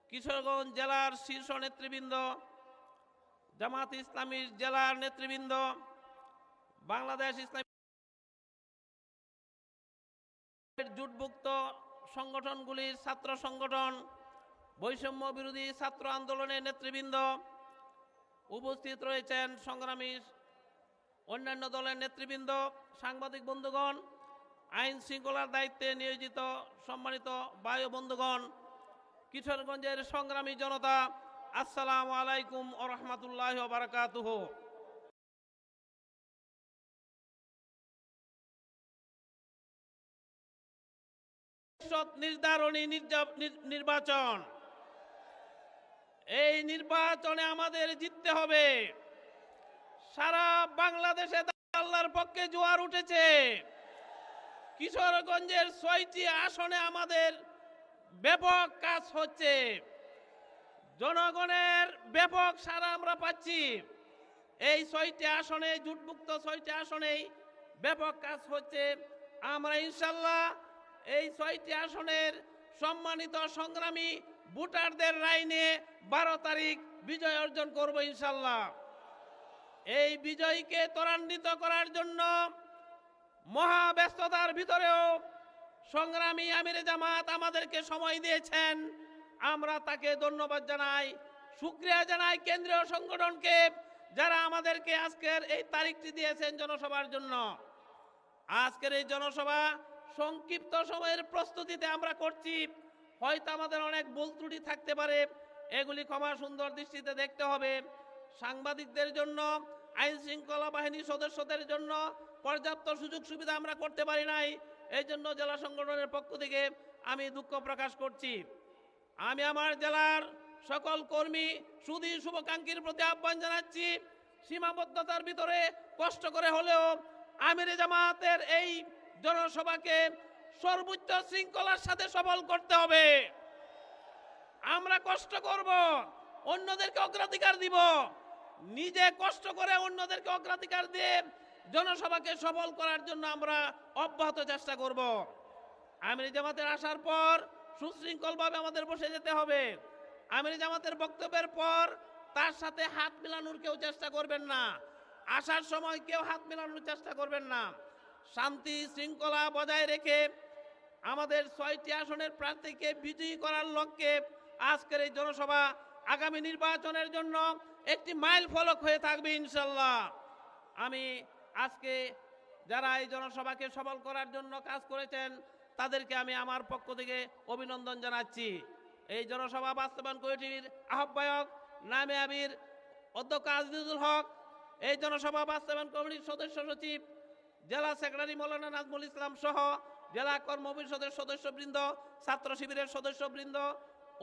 কিশোরগঞ্জ জেলার শীর্ষ নেতৃবৃন্দ, জামাত ইসলামীর জেলার নেতৃবৃন্দ, বাংলাদেশ ইসলামী জোটভুক্ত সংগঠনগুলির ছাত্র সংগঠন, বৈষম্য বিরোধী ছাত্র আন্দোলনের নেতৃবৃন্দ, উপস্থিত রয়েছেন সংগ্রামী অন্যান্য দলের নেতৃবৃন্দ, সাংবাদিক বন্ধুগণ, আইন শৃঙ্খলার দায়িত্বে নিয়োজিত সম্মানিত বায়ু বন্ধুগণ, কিশোরগঞ্জের সংগ্রামী জনতা, আসসালামু আলাইকুম ওয়া রাহমাতুল্লাহি ওয়া বারাকাতুহু। নির্ধারণী নির্বাচন, এই নির্বাচনে আমাদের জিততে হবে। সারা বাংলাদেশে আল্লাহর পক্ষে জোয়ার উঠেছে। কিশোরগঞ্জের ৬টি আসনে আমাদের ব্যাপক কাজ হচ্ছে, জনগণের ব্যাপক সাড়া আমরা পাচ্ছি। এই ৬টি আসনে, জোটভুক্ত ৬টি আসনেই ব্যাপক কাজ হচ্ছে। আমরা ইনশাল্লাহ এই ৬টি আসনের সম্মানিত সংগ্রামী ভোটারদের রায় নিয়ে ১২ তারিখ বিজয় অর্জন করব ইনশাল্লাহ। এই বিজয়কে ত্বরান্বিত করার জন্য মহাব্যস্ততার ভিতরেও সংগ্রামী আমিরে জামাত আমাদেরকে সময় দিয়েছেন, আমরা তাকে ধন্যবাদ জানাই, শুকরিয়া জানাই কেন্দ্রীয় সংগঠনকে যারা আমাদেরকে আজকের এই তারিখটি দিয়েছেন জনসভার জন্য। আজকের এই জনসভা সংক্ষিপ্ত সময়ের প্রস্তুতিতে আমরা করছি, হয়তো আমাদের অনেক ভুল ত্রুটি থাকতে পারে, এগুলি ক্ষমা সুন্দর দৃষ্টিতে দেখতে হবে। সাংবাদিকদের জন্য, আইন শৃঙ্খলা বাহিনীর সদস্যদের জন্য পর্যাপ্ত সুযোগ সুবিধা আমরা করতে পারি নাই, এই জন্য জেলা সংগঠনের পক্ষ থেকে আমি দুঃখ প্রকাশ করছি। আমি আমার জেলার সকল কর্মী, সুধী শুভাকাঙ্ক্ষীর প্রতি আহ্বান জানাচ্ছি, সীমাবদ্ধতার ভিতরে কষ্ট করে হলেও আমিরে জামাতের এই জনসভাকে সর্বোচ্চ শৃঙ্খলার সাথে সফল করতে হবে। আমরা কষ্ট করব, অন্যদেরকে অগ্রাধিকার দিব, নিজে কষ্ট করে অন্যদেরকে অগ্রাধিকার দিয়ে জনসভাকে সফল করার জন্য আমরা অব্যাহত চেষ্টা করব। আমিরে জামাতের আসার পর সুশৃঙ্খলভাবে আমাদের বসে যেতে হবে। আমিরে জামাতের বক্তব্যের পর তার সাথে হাত মেলানোর কেউ চেষ্টা করবেন না, আসার সময় কেউ হাত মেলানোর চেষ্টা করবেন না। শান্তি শৃঙ্খলা বজায় রেখে আমাদের ৬টি আসনের প্রার্থীকে বিজয়ী করার লক্ষ্যে আজকের এই জনসভা আগামী নির্বাচনের জন্য একটি মাইল ফলক হয়ে থাকবে ইনশাল্লাহ। আমি আজকে যারা এই জনসভাকে সফল করার জন্য কাজ করেছেন তাদেরকে আমি আমার পক্ষ থেকে অভিনন্দন জানাচ্ছি। এই জনসভা বাস্তবায়ন কমিটির আহ্বায়ক নামে আমির অধ্যক্ষ আজিজুল হক, এই জনসভা বাস্তবায়ন কমিটির সদস্য সচিব জেলা সেক্রেটারি মৌলানা নাজমুল ইসলাম সহ জেলা কর্ম পরিষদের সদস্যবৃন্দ, ছাত্র শিবিরের সদস্যবৃন্দ,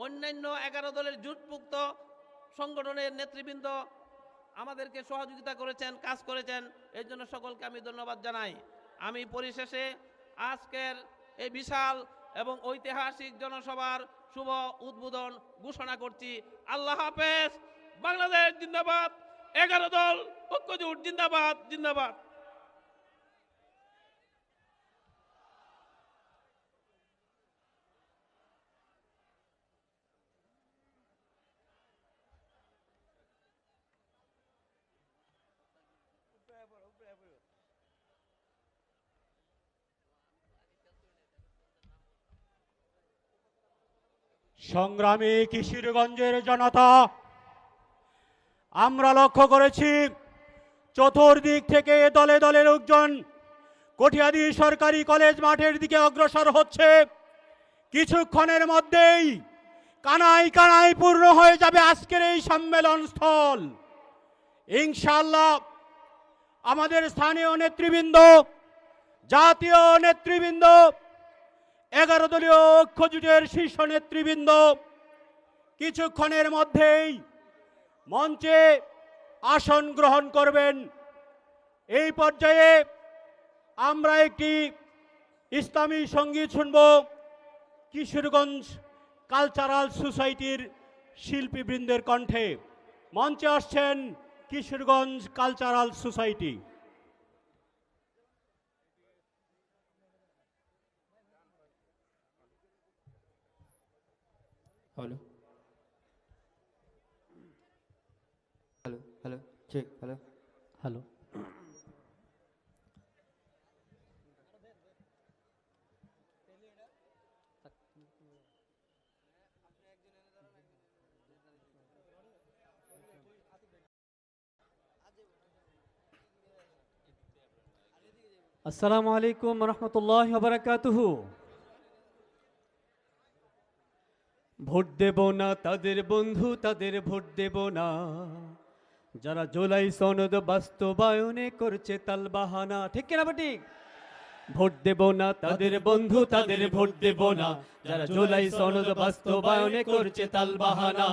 অন্যান্য 11 দলের জোটভুক্ত সংগঠনের নেতৃবৃন্দ আমাদেরকে সহযোগিতা করেছেন, কাজ করেছেন, এর জন্য সকলকে আমি ধন্যবাদ জানাই। আমি পরিশেষে আজকের এই বিশাল এবং ঐতিহাসিক জনসভার শুভ উদ্বোধন ঘোষণা করছি। আল্লাহ হাফেজ। বাংলাদেশ জিন্দাবাদ, 11 দল ঐক্যজোট জিন্দাবাদ, জিন্দাবাদ। সংগ্রামী কিশোরগঞ্জের জনতা, আমরা লক্ষ্য করেছি চতুর্দিক থেকে দলে দলে লোকজন কঠিয়াদি সরকারি কলেজ মাঠের দিকে অগ্রসর হচ্ছে। কিছুক্ষণের মধ্যেই কানায় কানায় পূর্ণ হয়ে যাবে আজকের এই সম্মেলন স্থল। ইনশাআল্লাহ আমাদের স্থানীয় নেতৃবৃন্দ, জাতীয় নেতৃবৃন্দ, 11 দলীয় ঐক্যজোটের শীর্ষ নেতৃবৃন্দ কিছুক্ষণের মধ্যেই মঞ্চে আসন গ্রহণ করবেন। এই পর্যায়ে আমরা একটি ইসলামী সঙ্গীত শুনব কিশোরগঞ্জ কালচারাল সোসাইটির শিল্পীবৃন্দের কণ্ঠে। মঞ্চে আসছেন কিশোরগঞ্জ কালচারাল সোসাইটি। হ্যালো, ঠিক হ্যালো হ্যালো। আসসালামু আলাইকুম রহমতুল্লাহ বারাকাতুহু। ভোট দেব না তাদের বন্ধু, তাদের ভোট দেব না যারা জুলাই সনদ বাস্তবায়নে করছে তালবাহানা। ঠিক কিনা ঠিক? ভোট দেব না তাদের বন্ধু, তাদের ভোট দেব না যারা জুলাই সনদ বাস্তবায়নে করছে তালবাহানা।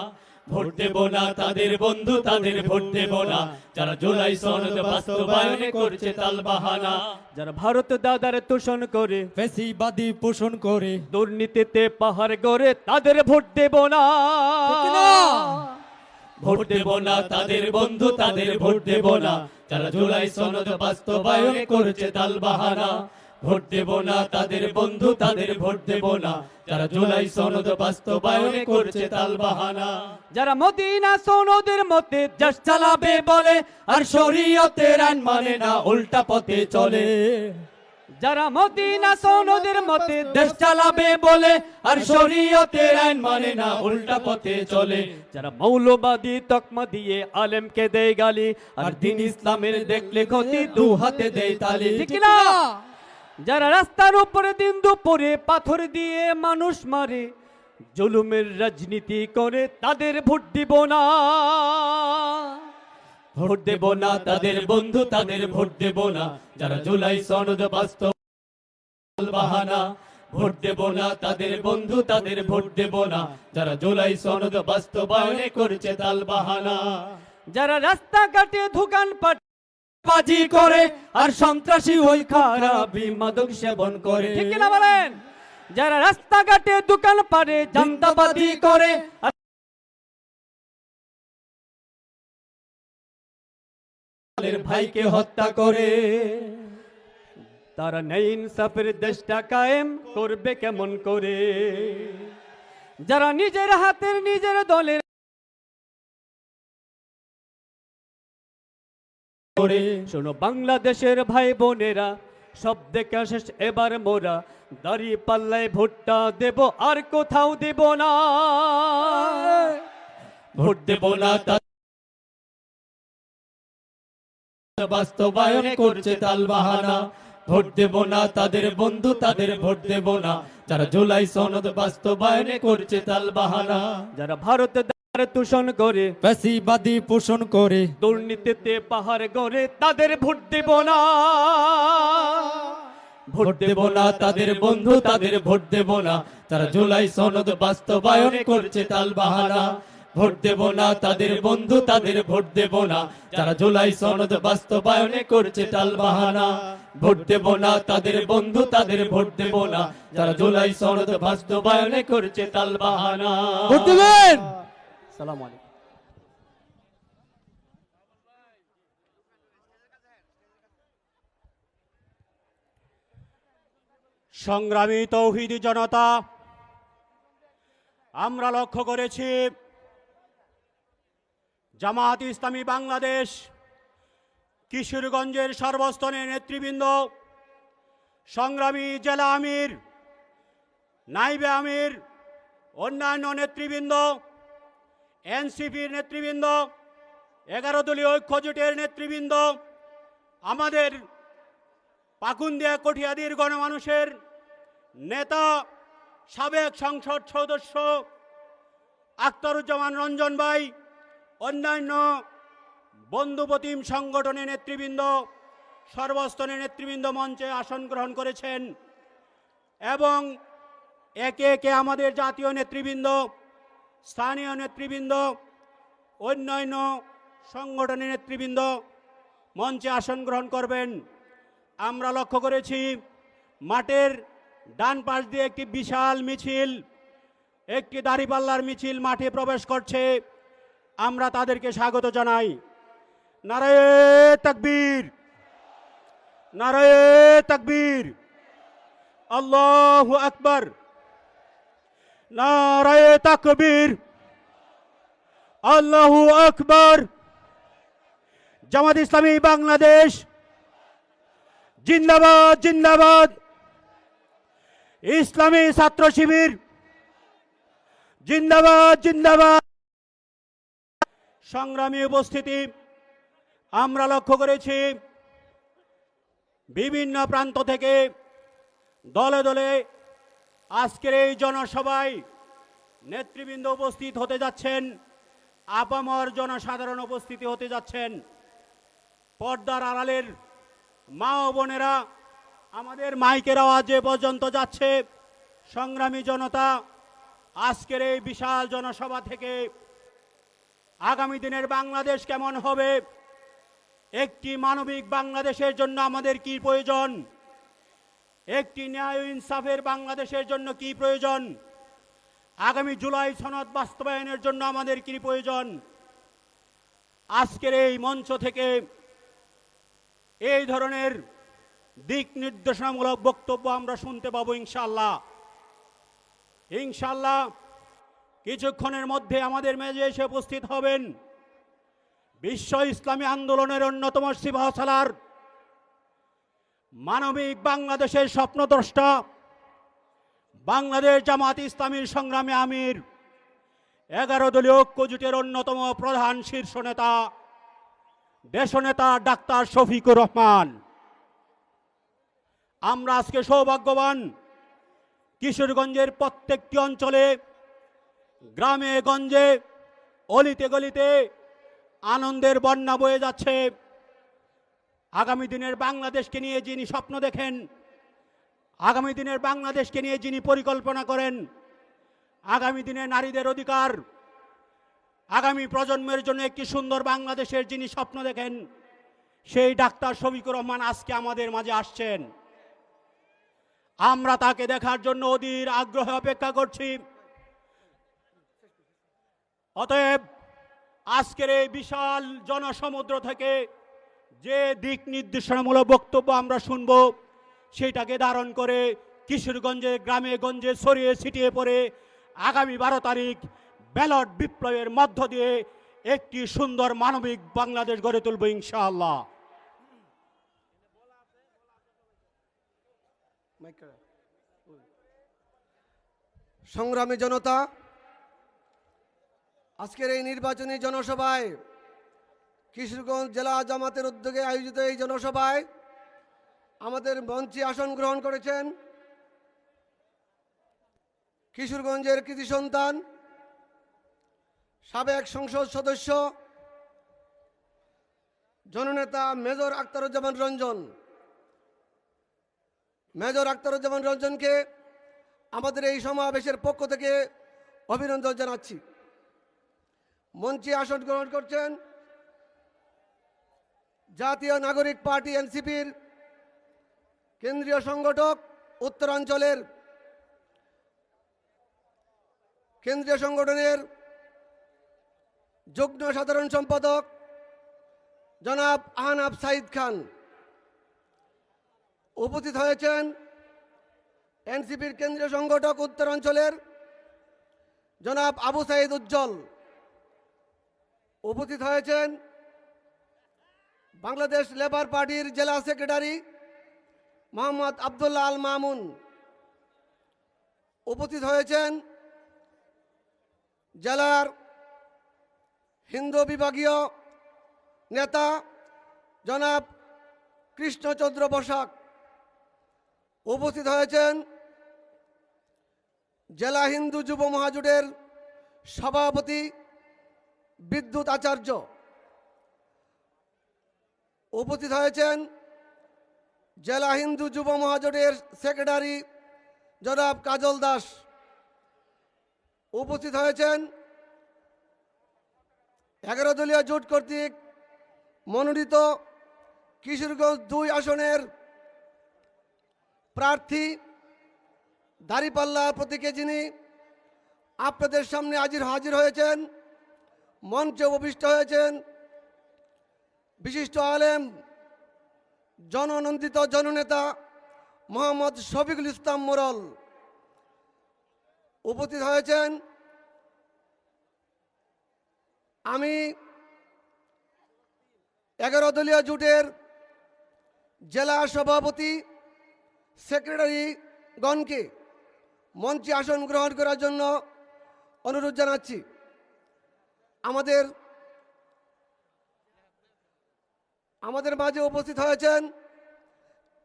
ভোট দেব না তাদের বন্ধু, তাদের ভোট দেব না যারা জুলাই সনদ বাস্তবায়নে করছে তালবাহানা। যারা ভারত দাদার তোষণ করে, ফ্যাসিবাদী পোষণ করে, দুর্নীতিতে পাহাড় গড়ে, তাদের ভোট দেব না। ভোট দেব না তাদের বন্ধু, তাদের ভোট দেব না যারা জুলাই সনদ বাস্তবায়নে করছে তালবাহানা। ভোট দেব না তাদের বন্ধু, তাদের ভোট দেব না যারা জুলাই সনদ বাস্তবায়নে করছে তালবাহানা। যারা মদিনা সনদের মতে দেশ চালাবে বলে আর শরীয়তের আইন মানে না, উল্টা পথে চলে। যারা মদিনা সনদের মতে দেশ চালাবে বলে আর শরীয়তের আইন মানে না, উল্টা পথে চলে। যারা মৌলবাদী তকমা দিয়ে আলেমকে দেয় গালি, আর দিন ইসলামের দেখলে ক্ষতি দু হাতে দেয় তালি। ঠিক না? যারা রাস্তার উপরে দিন দুপুরে পাথর দিয়ে মানুষ মারে, জুলুমের রাজনীতি করে, তাদের ভোট দিব না। ভোট দেব না তাদের বন্ধু, তাদের ভোট দেব না যারা জুলাই সনদ বাস্তবায়নে। ভোট দেব না তাদের বন্ধু, তাদের ভোট দেব না যারা জুলাই সনদ বাস্তবায়নে করছে তালবাহানা। যারা রাস্তাঘাটে দোকানপাট বাজি করে আর সন্ত্রাসী ওই খারাপি মাদক সেবন করে। ঠিক না বলেন? যারা রাস্তাঘাটে দোকান পারে জান্তাবাদী করে আর ভাইকে হত্যা করে, তারা ন্যায় ইনসাফের দেশটা কায়েম করবে কেমন করে? যারা নিজের হাতের নিজের দলের শোনো বাংলাদেশের ভাই বোনেরা, সব দেখা শেষ এবার মোরা, দাড়ি পাল্লায় ভোটটা দেব আর কোথাও দেব না। ভোট দেব না বাস্তবায়নে করছে তালবাহানা। ভোট দেব না তাদের বন্ধু, তাদের ভোট দেব না যারা জুলাই সনদ বাস্তবায়নে করছে তালবাহানা। যারা ভারত তোষণ করে, ফ্যাসিবাদী পোষণ করে, দুর্নীতিতে পাহাড় গড়ে, তাদের ভোট দেব না। ভোট দেব না তাদের বন্ধু, তাদের ভোট দেব না যারা জুলাই সনদ বাস্তবায়নে করছে তালবাহানা। ভোট দেব না তাদের বন্ধু, তাদের ভোট দেব না যারা জুলাই সনদ বাস্তবায়নে করছে তালবাহানা। ভোট দেব না তাদের বন্ধু, তাদের ভোট দেব না যারা জুলাই সনদ বাস্তবায়নে করছে তালবাহানা। ভোট দেবেন। আসসালামু আলাইকুম। সংগ্রামী তৌহিদি জনতা, আমরা লক্ষ্য করেছি জামায়াত ইসলামী বাংলাদেশ কিশোরগঞ্জের সর্বস্তরের নেতৃবৃন্দ, সংগ্রামী জেলা আমির, নাইবে আমির, অন্যান্য নেতৃবৃন্দ, এনসিপির নেতৃবৃন্দ, 11 দলীয় ঐক্য জোটের নেতৃবৃন্দ, আমাদের পাকুন্দিয়া কঠিয়াদির গণমানুষের নেতা, সাবেক সংসদ সদস্য আখতারুজ্জামান রঞ্জন ভাই, অন্যান্য বন্ধুপ্রতিম সংগঠনের নেতৃবৃন্দ, সর্বস্তরের নেতৃবৃন্দ মঞ্চে আসন গ্রহণ করেছেন এবং একে একে আমাদের জাতীয় নেতৃবৃন্দ, স্থানীয় নেতৃবৃন্দ, অন্যান্য সংগঠনের নেতৃবৃন্দ মঞ্চে আসন গ্রহণ করবেন। আমরা লক্ষ্য করেছি মাঠের ডান পাশ দিয়ে একটি বিশাল মিছিল, একটি দাঁড়িপাল্লার মিছিল মাঠে প্রবেশ করছে। আমরা তাদেরকে স্বাগত জানাই। নারায়ে তাকবীর, নারায়ে তাকবীর, আল্লাহু আকবার, নারায়ে তাকবীর, আল্লাহু আকবার, জামাত ইসলামী বাংলাদেশ জিন্দাবাদ জিন্দাবাদ, ইসলামী ছাত্র শিবির জিন্দাবাদ জিন্দাবাদ। সংগ্রামী উপস্থিতি, আমরা লক্ষ্য করেছি বিভিন্ন প্রান্ত থেকে দলে দলে আজকের এই জনসভায় নেতৃবৃন্দ উপস্থিত হতে যাচ্ছেন, আপামর জনসাধারণ উপস্থিতি হতে যাচ্ছেন। পর্দার আড়ালের মা ও বোনেরা, আমাদের মাইকের আওয়াজ যে পর্যন্ত যাচ্ছে, সংগ্রামী জনতা, আজকের এই বিশাল জনসভা থেকে আগামী দিনের বাংলাদেশ কেমন হবে, একটি মানবিক বাংলাদেশের জন্য আমাদের কি প্রয়োজন, একটি ন্যায় ও ইনসাফের বাংলাদেশের জন্য কি প্রয়োজন, আগামী জুলাই সনদ বাস্তবায়নের জন্য আমাদের কি প্রয়োজন, আজকের এই মঞ্চ থেকে এই ধরনের দিক নির্দেশনামূলক বক্তব্য আমরা শুনতে পাবো ইনশাআল্লাহ। ইনশাআল্লাহ কিছুক্ষণের মধ্যে আমাদের মেজে এসে উপস্থিত হবেন বিশ্ব ইসলামী আন্দোলনের অন্যতম সিপাহসালার, মানবিক বাংলাদেশের স্বপ্নদ্রষ্টা, বাংলাদেশ জামাত ইসলামীর সংগ্রামী আমির, 11 দলীয় ঐক্য জোটের অন্যতম প্রধান শীর্ষ নেতা, দেশনেতা ডাক্তার শফিকুর রহমান। আমরা আজকে সৌভাগ্যবান, কিশোরগঞ্জের প্রত্যেকটি অঞ্চলে, গ্রামে গঞ্জে, অলিতে গলিতে আনন্দের বন্যা বয়ে যাচ্ছে। আগামী দিনের বাংলাদেশকে নিয়ে যিনি স্বপ্ন দেখেন, আগামী দিনের বাংলাদেশকে নিয়ে যিনি পরিকল্পনা করেন, আগামী দিনে নারীদের অধিকার, আগামী প্রজন্মের জন্য একটি সুন্দর বাংলাদেশের যিনি স্বপ্ন দেখেন, সেই ডাক্তার শফিকুর রহমান আজকে আমাদের মাঝে আসছেন। আমরা তাকে দেখার জন্য অধীর আগ্রহে অপেক্ষা করছি। অতএব আজকের এই বিশাল জনসমুদ্র থেকে যে দিক নির্দেশনামূলক বক্তব্য আমরা শুনব, সেটাকে ধারণ করে কিশোরগঞ্জে গ্রামে গঞ্জে ছড়িয়ে ছিটিয়ে পড়ে আগামী 12 তারিখ ব্যালট বিপ্লবের মধ্য দিয়ে একটি সুন্দর মানবিক বাংলাদেশ গড়ে তুলব ইনশাআল্লাহ। সংগ্রামী জনতা, আজকের এই নির্বাচনী জনসভায়, কিশোরগঞ্জ জেলা জামাতের উদ্যোগে আয়োজিত এই জনসভায় আমাদের মঞ্চে আসন গ্রহণ করেছেন কিশোরগঞ্জের কৃতি সন্তান, সাবেক সংসদ সদস্য, জননেতা মেজর আখতারুজ্জামান রঞ্জন। মেজর আখতারুজ্জামান রঞ্জনকে আমাদের এই সমাবেশের পক্ষ থেকে অভিনন্দন জানাচ্ছি। মঞ্চে আসন গ্রহণ করছেন জাতীয় নাগরিক পার্টি এনসিপির কেন্দ্রীয় সংগঠক, উত্তরাঞ্চলের কেন্দ্রীয় সংগঠনের যুগ্ম সাধারণ সম্পাদক জনাব আহনাব সাইদ খান। উপস্থিত হয়েছেন এনসিপির কেন্দ্রীয় সংগঠক উত্তরাঞ্চলের জনাব আবু সাইদ উজ্জ্বল। উপস্থিত হয়েছেন বাংলাদেশ লেবার পার্টির জেলা সেক্রেটারি মোহাম্মদ আবদুল্লাহ আল মামুন। উপস্থিত হয়েছেন জেলার হিন্দু বিভাগীয় নেতা জনাব কৃষ্ণচন্দ্র বসাক। উপস্থিত হয়েছেন জেলা হিন্দু যুব মহাজোটের সভাপতি বিদ্যুৎ আচার্য। উপস্থিত হয়েছেন জেলা হিন্দু যুব মহাজোটের সেক্রেটারি জনাব কাজল দাস। উপস্থিত হয়েছেন 11 দলীয় জোট কর্তৃক মনোনীত কিশোরগঞ্জ 2 আসনের প্রার্থী দাঁড়িপাল্লা প্রতীকে যিনি আপনাদের সামনে হাজির হয়েছেন, মঞ্চে উপবিষ্ট হয়েছেন বিশিষ্ট আলেম, জননন্দিত জননেতা মোহাম্মদ শফিকুল ইসলাম মোরল। উপস্থিত হয়েছেন আমি 11 দলীয় জোটের জেলা সভাপতি সেক্রেটারিগণকে মঞ্চে আসন গ্রহণ করার জন্য অনুরোধ জানাচ্ছি। আমাদের মাঝে উপস্থিত হয়েছেন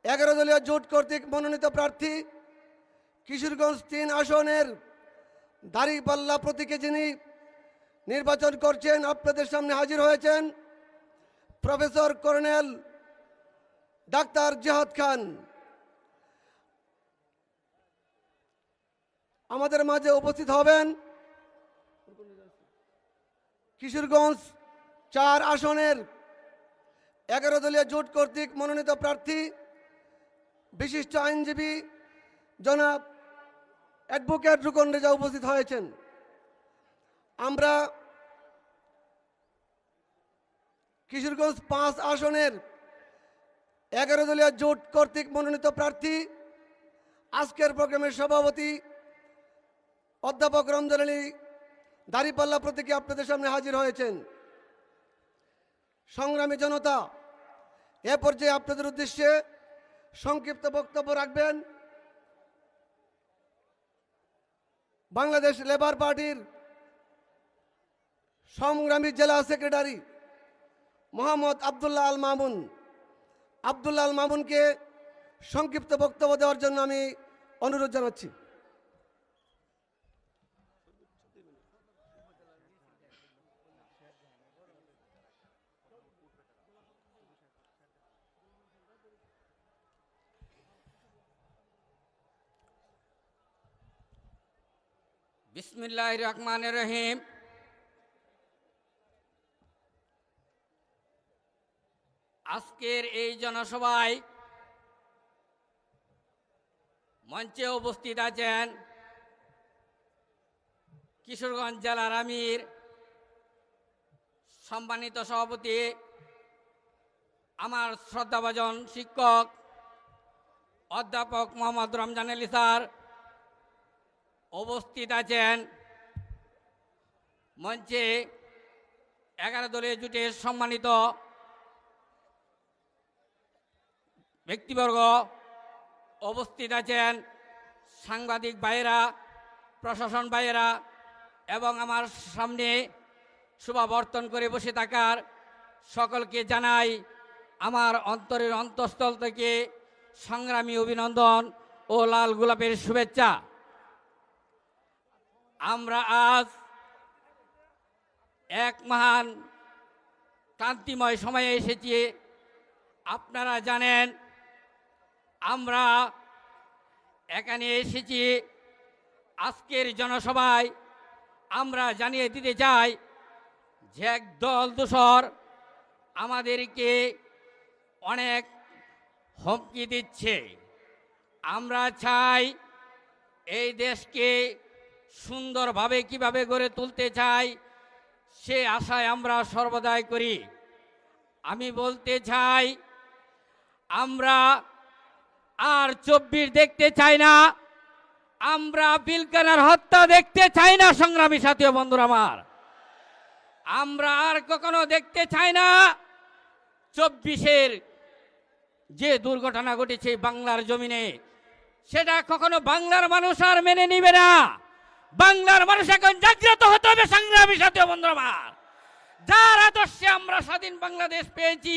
11 দলীয় জোট কর্তৃক মনোনীত প্রার্থী কিশোরগঞ্জ 3 আসনের দাঁড়িপাল্লা প্রতীকে যিনি নির্বাচন করছেন, আপনাদের সামনে হাজির হয়েছেন প্রফেসর কর্নেল ডাক্তার জিহাদ খান। আমাদের মাঝে উপস্থিত হবেন কিশোরগঞ্জ 4 আসনের 11 দলীয় জোট কর্তৃক মনোনীত প্রার্থী বিশিষ্ট আইনজীবী জনাব অ্যাডভোকেট রুকন রেজা উপস্থিত হয়েছেন। আমরা কিশোরগঞ্জ 5 আসনের 11 দলীয় জোট কর্তৃক মনোনীত প্রার্থী আজকের প্রোগ্রামের সভাপতি অধ্যাপক রমজান আলী দাঁড়িপাল্লা প্রতীকে আপনাদের সামনে হাজির হয়েছেন। সংগ্রামী জনতা, এ পর্যায়ে আপনাদের উদ্দেশ্যে সংক্ষিপ্ত বক্তব্য রাখবেন বাংলাদেশ লেবার পার্টির সংগ্রামী জেলা সেক্রেটারি মোহাম্মদ আব্দুল্লাহ আল মামুন। আব্দুল্লাহ আল মামুনকে সংক্ষিপ্ত বক্তব্য দেওয়ার জন্য আমি অনুরোধ জানাচ্ছি। বিসমিল্লাহির রহমানির রহিম। আজকের এই জনসভায় মঞ্চে উপস্থিত আছেন কিশোরগঞ্জ জেলার আমির, সম্মানিত সভাপতি, আমার শ্রদ্ধাভাজন শিক্ষক অধ্যাপক মোহাম্মদ রমজান আলী স্যার, উপস্থিত আছেন মঞ্চে 11 দলীয় জোটের সম্মানিত ব্যক্তিবর্গ, উপস্থিত আছেন সাংবাদিক ভাইয়েরা, প্রশাসন ভাইয়েরা এবং আমার সামনে শুভাবর্তন করে বসে থাকার সকলকে জানাই আমার অন্তরের অন্তঃস্থল থেকে সংগ্রামী অভিনন্দন ও লাল গোলাপের শুভেচ্ছা। আমরা আজ এক মহান ক্রান্তিময় সময়ে এসেছি। আপনারা জানেন আমরা এখানে এসেছি আজকের জনসভায় আমরা জানিয়ে দিতে চাই যে এক দল দোসর আমাদেরকে অনেক হুমকি দিচ্ছে। আমরা চাই এই দেশকে সুন্দরভাবে কিভাবে গড়ে তুলতে চাই সে আশায় আমরা সর্বদাই করি। আমি বলতে চাই আমরা আর 24 দেখতে চাই না, আমরা পিলখানার হত্যা দেখতে চাই না। সংগ্রামী সাথী ও বন্ধুরা আমার, আমরা আর কখনো দেখতে চাই না 24-এর যে দুর্ঘটনা ঘটেছে বাংলার জমিনে, সেটা কখনো বাংলার মানুষ আর মেনে নিবে না। বাংলার মানুষ এখন জাগ্রত হতে হবে। সংগ্রামী সাথী ও বন্ধুরা আমার, যার আদর্শে আমরা স্বাধীন বাংলাদেশ পেয়েছি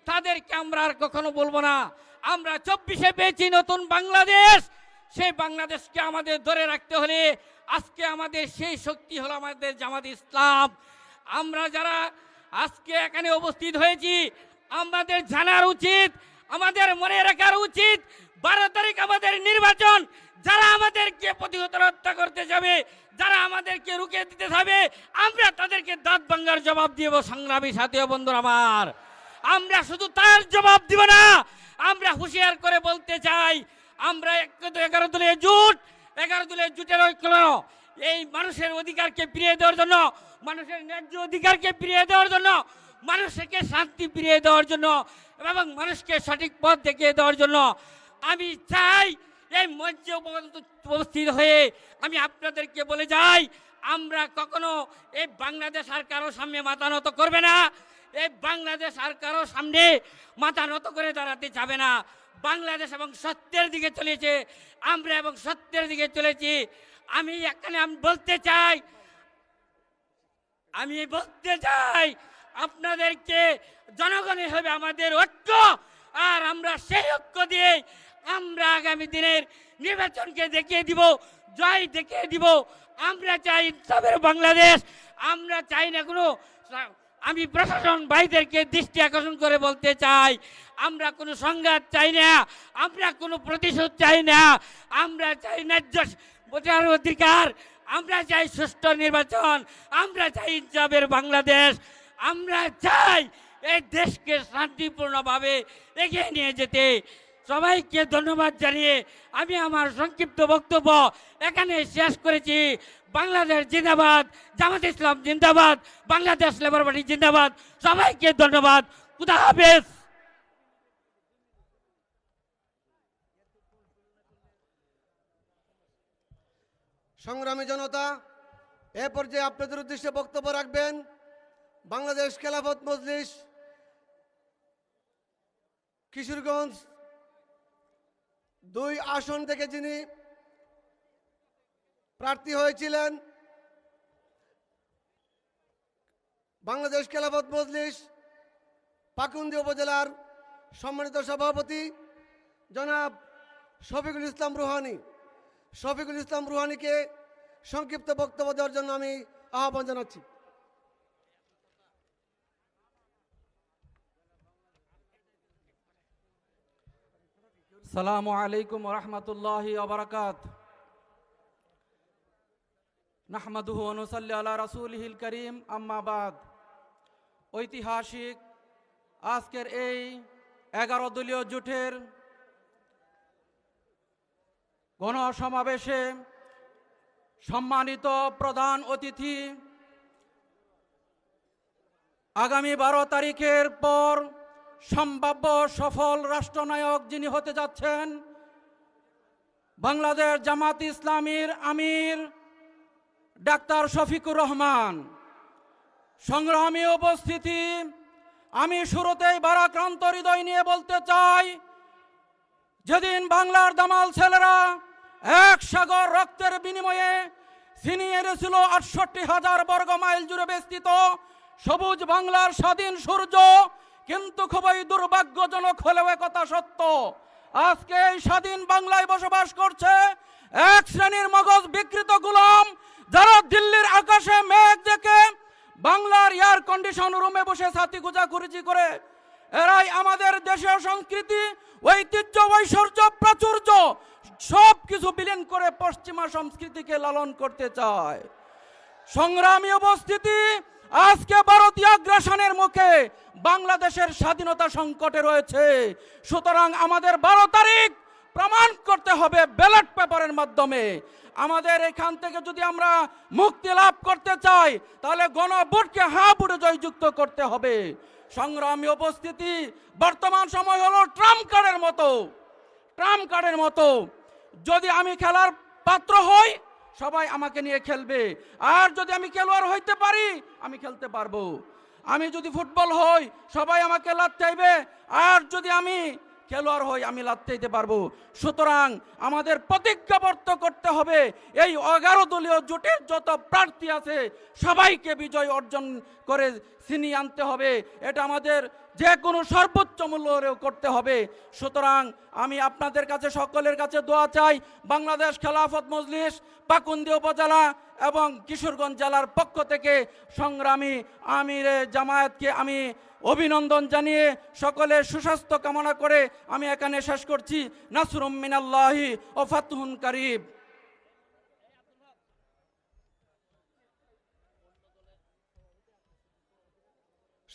তাদেরকে আমরা আর কখনো বলবো না। আমরা 24-এ পেয়েছি নতুন বাংলাদেশ, সেই বাংলাদেশকে আমাদের ধরে রাখতে হলে আজকে আমাদের সেই শক্তি হলো আমাদের জামাত ইসলাম। আমরা যারা আজকে এখানে উপস্থিত হয়েছি আমাদের জানার উচিত, আমাদের মনে রাখার উচিত 12 তারিখ আমাদের নির্বাচন। যারা আমাদেরকে প্রতিহত হত্যা করতে যাবে, যারা আমাদেরকে রুখে দিতে যাবে, আমরা তাদেরকে দাঁত ভাঙার জবাব দিব। সংগ্রামী সাথী ও বন্ধুরা আমার, আমরা শুধু তার জবাব দিব না, আমরা হুঁশিয়ার করে বলতে চাই আমরা 11 দলীয় জোট, 11 দলীয় জোটের ঐক্য এই মানুষের অধিকারকে ফিরিয়ে দেওয়ার জন্য, মানুষের ন্যায্য অধিকারকে ফিরিয়ে দেওয়ার জন্য, মানুষকে শান্তি ফিরিয়ে দেওয়ার জন্য এবং মানুষকে সঠিক পথ দেখিয়ে দেওয়ার জন্য আমি চাই এই মঞ্চে উপস্থিত হয়ে আমি আপনাদেরকে বলে যাই আমরা কখনো এই বাংলাদেশ আর কারো সামনে মাথা নত করবে না। এই বাংলাদেশ আর কারো সামনে মাথা নত করে দাঁড়াতে যাবে না। বাংলাদেশ এবং সত্যের দিকে চলেছে, আমরা এবং সত্যের দিকে চলেছি। আমি বলতে চাই আপনাদেরকে জনগণের হবে আমাদের ঐক্য, আর আমরা সেই ঐক্য দিয়ে আমরা আগামী দিনের নির্বাচনকে দেখিয়ে দিব, জয় দেখিয়ে দিব। আমরা চাই ইনসাফের বাংলাদেশ, আমরা চাই না কোনো, আমি প্রশাসন ভাইদেরকে দৃষ্টি আকর্ষণ করে বলতে চাই, আমরা কোনো সংঘাত চাই না, আমরা কোনো প্রতিশোধ চাই না, আমরা চাই ন্যায্য ভোটার অধিকার, আমরা চাই সুষ্ঠু নির্বাচন, আমরা চাই ইনসাফের বাংলাদেশ, আমরা চাই এই দেশকে শান্তিপূর্ণভাবে এগিয়ে নিয়ে যেতে। সবাইকে ধন্যবাদ জানিয়ে আমি আমার সংক্ষিপ্ত বক্তব্য এখানে শেষ করেছি। বাংলাদেশ জিন্দাবাদ, জামাত ইসলাম জিন্দাবাদ, বাংলাদেশ লেবার পার্টি জিন্দাবাদ। সবাইকে ধন্যবাদ। খুদা হাফেজ। সংগ্রামী জনতা, এ পর্যায়ে আপনাদের উদ্দেশ্যে বক্তব্য রাখবেন বাংলাদেশ খেলাফত মজলিস কিশোরগঞ্জ 2 আসন থেকে যিনি প্রার্থী হয়েছিলেন, বাংলাদেশ খেলাফত মজলিস পাকুন্দি উপজেলার সম্মানিত সভাপতি জনাব শফিকুল ইসলাম রুহানি। শফিকুল ইসলাম রুহানিকে সংক্ষিপ্ত বক্তব্য দেওয়ার জন্য আমি আহ্বান জানাচ্ছি। সালামু আলাইকুম রহমতুল্লাহি ওয়াবারাকাত। নাহমাদুহু ওয়া নুসাল্লি আলা রাসূলিহিল কারীম, আম্মা বাদ। ঐতিহাসিক আজকের এই 11 দলীয় জোটের গণসমাবেশে সম্মানিত প্রধান অতিথি, আগামী 12 তারিখের পর সম্ভাব্য সফল রাষ্ট্রনায়ক যিনি হতে যাচ্ছেন, বাংলাদেশ জামাত ইসলামীর আমির ডাক্তার শফিকুর রহমান। সংগ্রামী উপস্থিতি, আমি শুরুতেই ভারাক্রান্ত হৃদয় নিয়ে বলতে চাই, যেদিন বাংলার দামাল ছেলেরা এক সাগর রক্তের বিনিময়ে ছিনিয়ে এনেছিল 68,000 বর্গ মাইল জুড়ে বিস্তৃত সবুজ বাংলার স্বাধীন সূর্য, কিন্তু খুবই দুর্ভাগ্যজনক হলেও একথা সত্য, আজকে এই স্বাধীন বাংলায় বসবাস করছে এক শ্রেণীর মগজ বিকৃত গোলাম, যারা দিল্লির আকাশে মেঘ দেখে বাংলার এয়ার কন্ডিশন রুমে বসে ছাতি খোঁজাখুঁজি করে। এরাই আমাদের দেশের সংস্কৃতি, ঐতিহ্য, ঐশ্বর্য, প্রাচুর্য সব কিছু বিলীন করে পশ্চিমা সংস্কৃতিকে লালন করতে চায়। সংগ্রামী উপস্থিতি, আজকে ভারতীয় আগ্রাসনের মুখে বাংলাদেশের স্বাধীনতা সংকটে রয়েছে। সুতরাং আমাদের 12 তারিখ প্রমাণ করতে হবে ব্যালট পেপারের মাধ্যমে। আমাদের এখান থেকে যদি আমরা মুক্তি লাভ করতে চাই, তাহলে গণভোটকে হ্যাঁ ভোটে জয়যুক্ত করতে হবে। সংগ্রামী উপস্থিতি, বর্তমান সময় হলো ট্রাম্প কার্ডের মতো। যদি আমি খেলার পাত্র হই, সবাই আমাকে নিয়ে খেলবে, আর যদি আমি খেলোয়াড় হইতে পারি, আমি খেলতে পারবো। আমি যদি ফুটবল হই, সবাই আমাকে লাত্তাইবে, আর যদি আমি খেলোয়াড় হই, আমি লাত্তাইতে পারবো। সুতরাং আমাদের প্রতিজ্ঞাবদ্ধ করতে হবে, এই 11 দলীয় জোটের যত প্রার্থী আছে সবাইকে বিজয় অর্জন করে ছিনিয়ে আনতে হবে। এটা আমাদের যে কোনো সর্বোচ্চ মূল্যেও করতে হবে। সুতরাং আমি আপনাদের কাছে, সকলের কাছে দোয়া চাই। বাংলাদেশ খেলাফত মজলিস পাকুন্দি উপজেলা এবং কিশোরগঞ্জ জেলার পক্ষ থেকে সংগ্রামী আমিরে জামায়াতকে আমি অভিনন্দন জানিয়ে সকলের সুস্বাস্থ্য কামনা করে আমি এখানে শেষ করছি। নাসরুম মিনাল্লাহি ও ফাতহুন কারীব।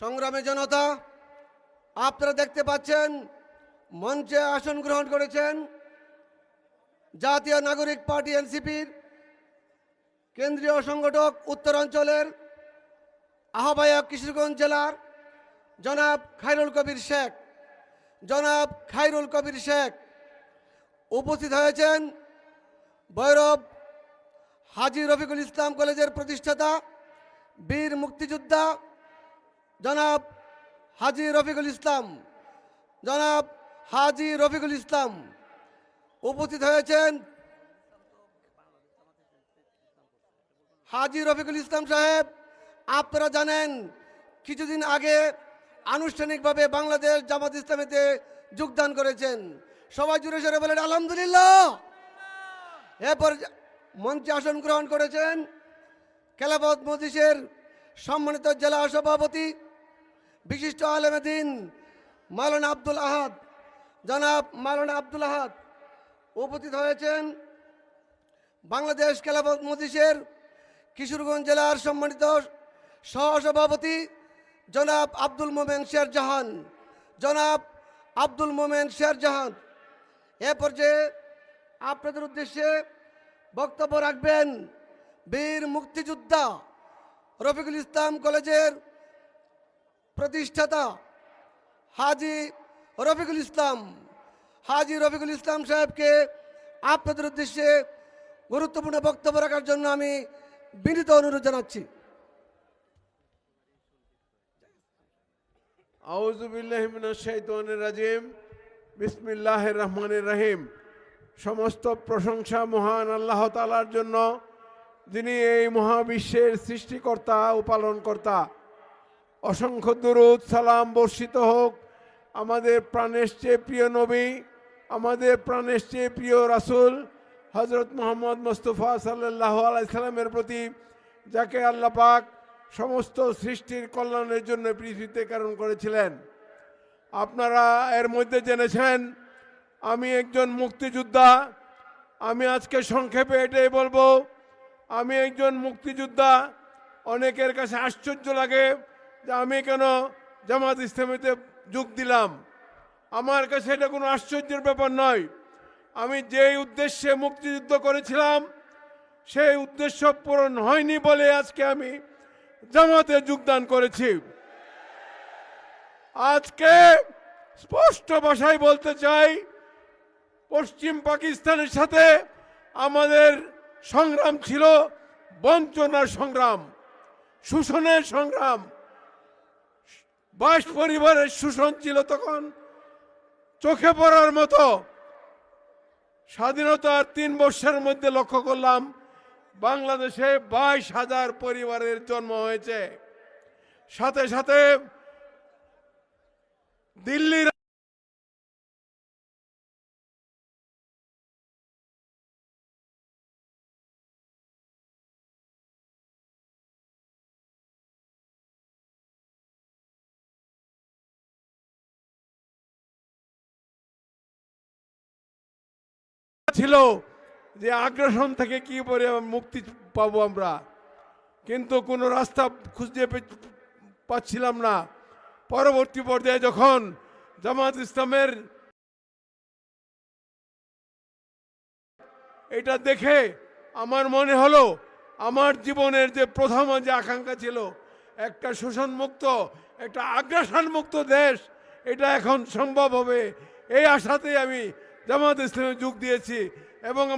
সংগ্রামী জনতা, আপনারা দেখতে পাচ্ছেন মঞ্চে আসন গ্রহণ করেছেন জাতীয় নাগরিক পার্টি এনসিপির কেন্দ্রীয় সংগঠক উত্তরাঞ্চলের আহ্বায়ক কিশোরগঞ্জ জেলার জনাব খায়রুল কবির শেখ। উপস্থিত হয়েছেন ভৈরব হাজী রফিকুল ইসলাম কলেজের প্রতিষ্ঠাতা, বীর মুক্তিযোদ্ধা জনাব হাজী রফিকুল ইসলাম, জনাব হাজী রফিকুল ইসলাম উপস্থিত হয়েছেন। হাজী রফিকুল ইসলাম সাহেব, আপনারা জানেন কিছুদিন আগে আনুষ্ঠানিকভাবে বাংলাদেশ জামাত ইসলামীতে যোগদান করেছেন। সবাই জুড়ে সরে বলেন আলহামদুলিল্লাহ। এরপর মঞ্চে আসন গ্রহণ করেছেন খেলাফত মজলিসের সম্মানিত জেলা সভাপতি বিশিষ্ট আলেমে দ্বীন মাওলানা আব্দুল আহাদ, জনাব মাওলানা আব্দুল আহাদ উপস্থিত হয়েছেন। বাংলাদেশ খেলাফত মজলিসের কিশোরগঞ্জ জেলার সম্মানিত সহসভাপতি জনাব আব্দুল মোমেন শেরজাহান, জনাব আব্দুল মোমেন শেরজাহান। এ পর্যায়ে আপনাদের উদ্দেশ্যে বক্তব্য রাখবেন বীর মুক্তিযোদ্ধা রফিকুল ইসলাম কলেজের প্রতিষ্ঠাতা হাজী রফিকুল ইসলাম। হাজী রফিকুল ইসলাম সাহেবকে আপনাদের উদ্দেশ্যে গুরুত্বপূর্ণ বক্তব্য রাখার জন্য আমি বিনীত অনুরোধ জানাচ্ছি। আউযু বিল্লাহি মিনাশ শাইতানির রাজিম। বিসমিল্লাহির রহমানির রহিম। সমস্ত প্রশংসা মহান আল্লাহ তাআলার জন্য, যিনি এই মহাবিশ্বের সৃষ্টিকর্তা ও পালনকর্তা। অসংখ্য দুরূদ সালাম বর্ষিত হোক আমাদের প্রাণের চেয়ে প্রিয় নবী, আমাদের প্রাণের চেয়ে প্রিয় রাসূল হযরত মুহাম্মদ মুস্তাফা সাল্লাল্লাহু আলাইহি সাল্লামের প্রতি, যাকে আল্লাহ পাক সমস্ত সৃষ্টির কল্যাণের জন্য পৃথিবীতে প্রেরণ করেছিলেন। আপনারা এর মধ্যে জেনেছেন আমি একজন মুক্তিযোদ্ধা। আমি আজকে সংক্ষেপে এটাই বলবো, আমি একজন মুক্তিযোদ্ধা। অনেকের কাছে আশ্চর্য লাগে যে আমি কেন জামাত ইসলামীতে যোগ দিলাম। আমার কাছে এটা কোনো আশ্চর্যের ব্যাপার নয়। আমি যেই উদ্দেশ্যে মুক্তিযুদ্ধ করেছিলাম সেই উদ্দেশ্য পূরণ হয়নি বলে আজকে আমি জামাতে যোগদান করেছি। আজকে স্পষ্ট ভাষায় বলতে চাই, পশ্চিম পাকিস্তানের সাথে আমাদের সংগ্রাম ছিল বঞ্চনার সংগ্রাম, শোষণের সংগ্রাম। 22 পরিবারের শোষণ ছিল তখন চোখে পড়ার মতো। স্বাধীনতার 3 বছরের মধ্যে লক্ষ্য করলাম বাংলাদেশে 22,000 পরিবারের জন্ম হয়েছে। সাথে সাথে দিল্লির ছিল যে আগ্রাসন থেকে কি করে মুক্তি পাবো আমরা, কিন্তু কোনো রাস্তা খুঁজে পাচ্ছিলাম না। পরবর্তী পর্যায়ে যখন জামাত ইসলামের এটা দেখে আমার মনে হলো আমার জীবনের যে প্রথম যে আকাঙ্ক্ষা ছিল একটা শোষণ মুক্ত, একটা আগ্রাসন মুক্ত দেশ, এটা এখন সম্ভব হবে। এই আশাতেই আমি জামাত ইসলামে যোগ দিয়েছি এবং আমার